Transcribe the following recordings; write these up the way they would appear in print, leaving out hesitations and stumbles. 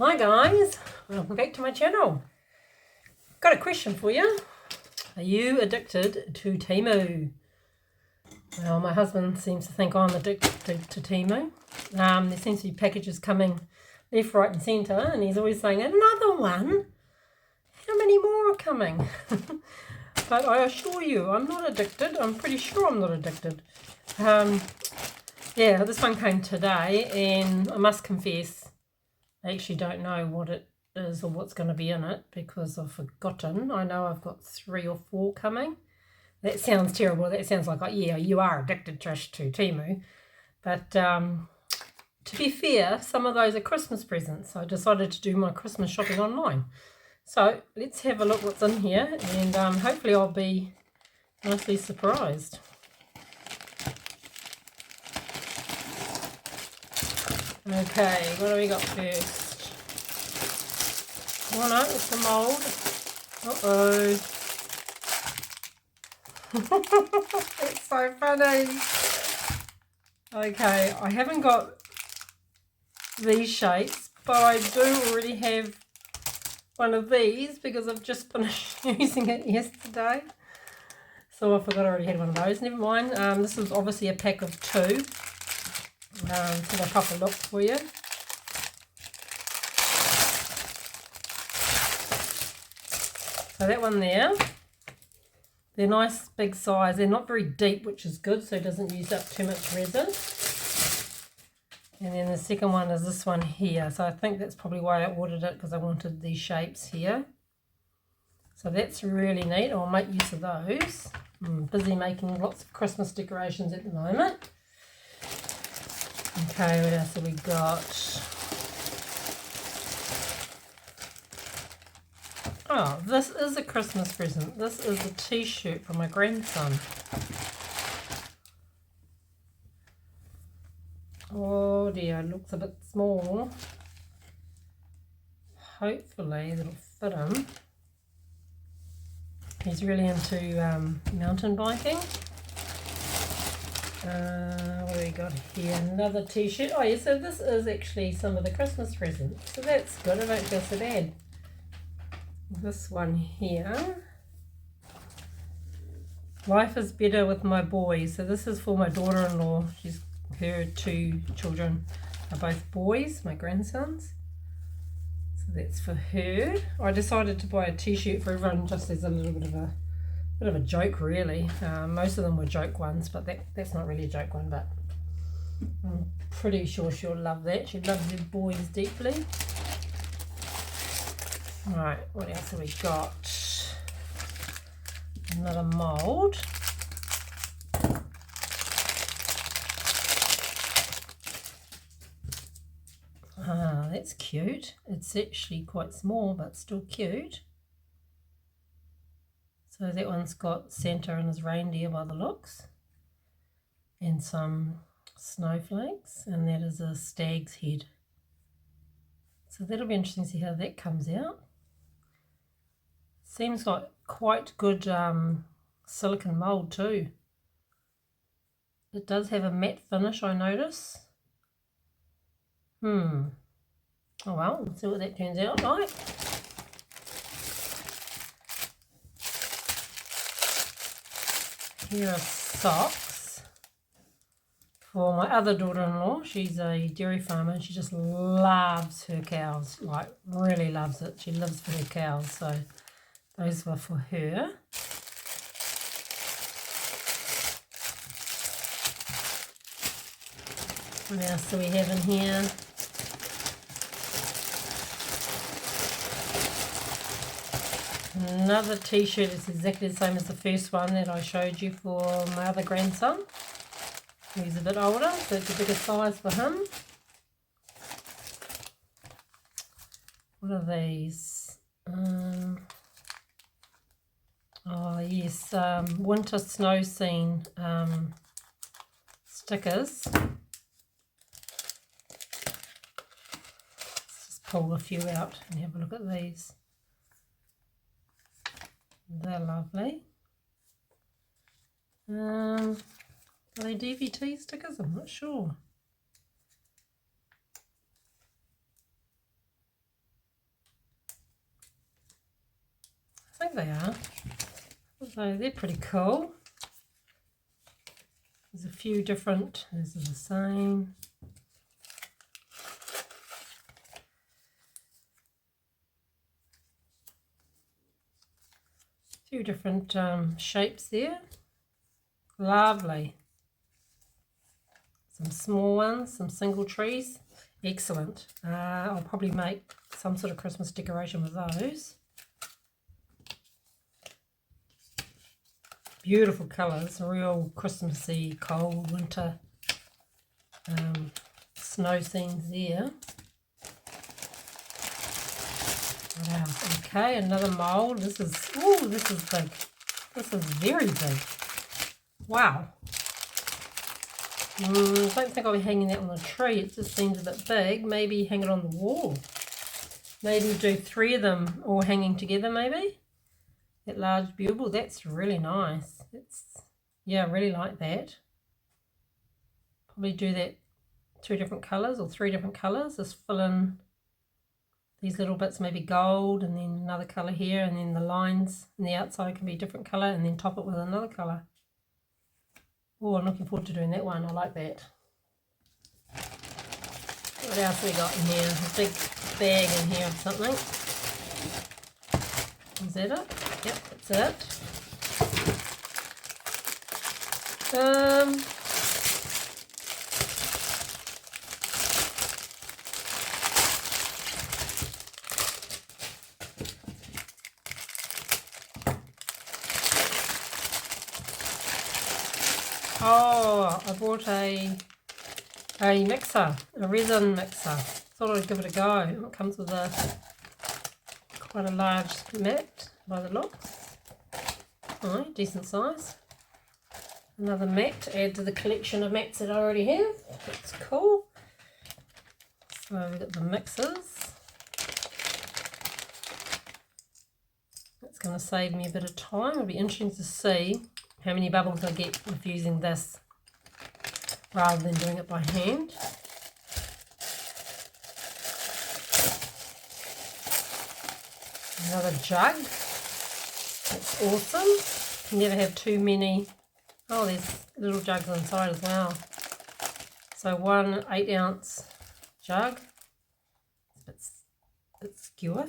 Hi guys, welcome back to my channel. Got a question for you. Are you addicted to TEMU? Well, my husband seems to think I'm addicted to TEMU. There seems to be packages coming left, right and centre, and he's always saying, another one? How many more are coming? But I assure you, I'm not addicted. I'm pretty sure I'm not addicted. Yeah, this one came today, and I must confess, I actually don't know what it is or what's going to be in it because I've forgotten. I know I've got 3 or 4 coming. That sounds terrible. That sounds like, yeah, you are addicted, Trish, to TEMU. But to be fair, some of those are Christmas presents. So I decided to do my Christmas shopping online. So let's have a look what's in here, and hopefully I'll be nicely surprised. Okay, what do we got first? Oh no, it's a mould. Uh-oh. It's so funny. Okay, I haven't got these shapes, but I do already have one of these because I've just finished using it yesterday. So I forgot I already had one of those. Never mind. This is obviously a pack of 2. So they'll pop a look for you. So that one there, they're nice big size. They're not very deep, which is good, so it doesn't use up too much resin. And then the second one is this one here. So I think that's probably why I ordered it, because I wanted these shapes here. So that's really neat. I'll make use of those. I'm busy making lots of Christmas decorations at the moment. Okay, what else have we got? Oh, this is a Christmas present. This is a t-shirt for my grandson. Oh dear, it looks a bit small. Hopefully it'll fit him. He's really into mountain biking. What do we got here? Another t-shirt. Oh yeah, so this is actually some of the Christmas presents. So that's good. I don't feel so bad. This one here. Life is better with my boys. So this is for my daughter-in-law. Her 2 children are both boys, my grandsons. So that's for her. I decided to buy a t-shirt for everyone just as a little bit of a joke, really. Most of them were joke ones, but that's not really a joke one, but I'm pretty sure she'll love that. She loves her boys deeply. Right, what else have we got? Another mould. Ah, that's cute. It's actually quite small, but still cute. So that one's got Santa and his reindeer by the looks, and some snowflakes, and that is a stag's head. So that'll be interesting to see how that comes out. Seems like quite good silicone mould too. It does have a matte finish, I notice. Oh well, let's see what that turns out like. Here are socks for my other daughter-in-law. She's a dairy farmer and she just loves her cows, like really loves it. She lives for her cows, so those were for her. What else do we have in here? Another t-shirt. It's exactly the same as the first one that I showed you for my other grandson. He's a bit older, so it's a bigger size for him. What are these? Oh yes, winter snow scene stickers. Let's just pull a few out and have a look at these. They're lovely. Are they DVT stickers? I'm not sure. There they are. So they're pretty cool. There's a few different, these are the same. A few different shapes there. Lovely. Some small ones, some single trees. Excellent. I'll probably make some sort of Christmas decoration with those. Beautiful colours, real Christmassy, cold winter snow scenes there. Wow. Okay, another mould. This is big. This is very big. Wow. I don't think I'll be hanging that on the tree. It just seems a bit big. Maybe hang it on the wall. Maybe do 3 of them all hanging together maybe. That large bauble, that's really nice. Yeah, I really like that. Probably do that 2 different colours or 3 different colours. Just fill in these little bits, maybe gold, and then another colour here, and then the lines on the outside can be a different colour, and then top it with another colour. Oh, I'm looking forward to doing that one. I like that. What else we got in here? A big bag in here of something. Is that it? Yep, that's it. Oh, I bought a mixer, a resin mixer. Thought I'd give it a go. It comes with quite a large mat by the looks. Oh, decent size. Another mat to add to the collection of mats that I already have. That's cool. So we've got the mixers. That's going to save me a bit of time. It'll be interesting to see how many bubbles I get with using this rather than doing it by hand. Another jug. That's awesome. You never have too many. Oh, there's little jugs inside as well. So 1 8-ounce jug. It's a bit skewer.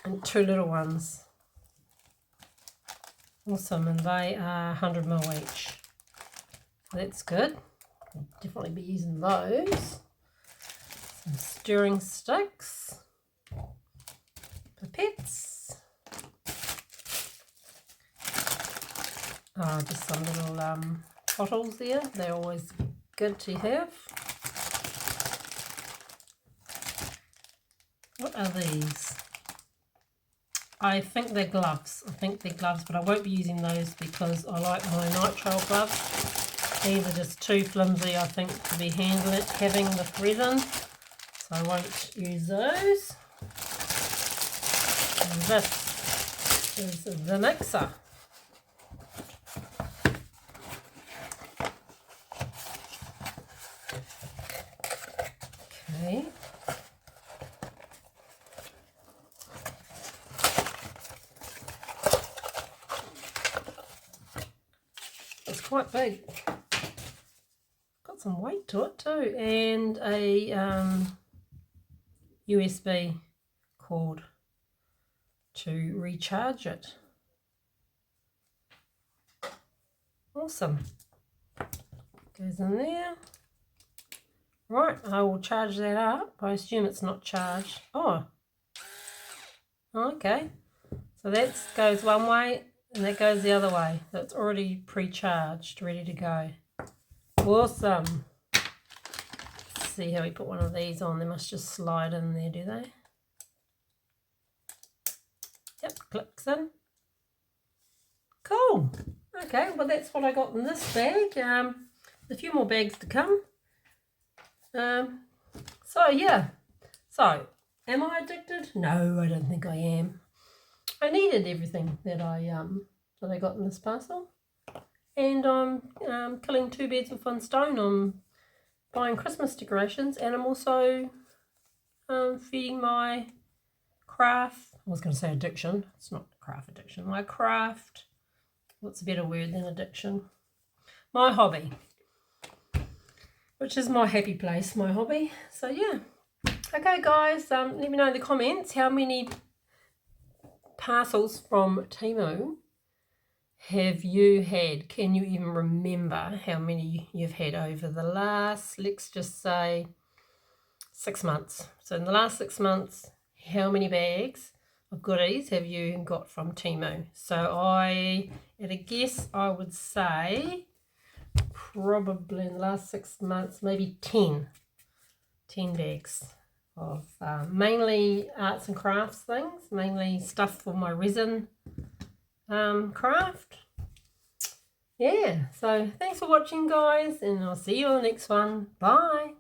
And 2 little ones. Awesome, and they are 100ml each. That's good. I'll definitely be using those. Some stirring sticks. Pipettes. Oh, just some little bottles there. They're always good to have. What are these? I think they're gloves. But I won't be using those because I like my nitrile gloves. These are just too flimsy, I think, to be having with resin. So I won't use those. And this is the mixer. Okay. It's quite big. Got some weight to it too, and a USB cord to recharge it. Awesome. Goes in there. Right, I will charge that up. I assume it's not charged. Oh, okay. So that goes one way and that goes the other way. So it's already pre-charged, ready to go. Awesome. Let's see how we put one of these on. They must just slide in there, do they? Yep, clicks in. Cool. Okay, well that's what I got in this bag. A few more bags to come. So yeah. So, am I addicted? No, I don't think I am. I needed everything that I got in this parcel. And I'm killing 2 birds with 1 stone. I'm buying Christmas decorations, and I'm also feeding my craft. I was going to say addiction. It's not craft addiction. My craft. What's a better word than addiction? My hobby, which is my happy place, my hobby. So yeah. Okay, guys, let me know in the comments how many parcels from TEMU have you had? Can you even remember how many you've had over the last, let's just say, 6 months? So in the last 6 months, how many bags of goodies have you got from TEMU? So at a guess, I would say probably in the last 6 months, maybe 10 bags of mainly arts and crafts things, mainly stuff for my resin craft. Yeah, so thanks for watching, guys, and I'll see you on the next one. Bye.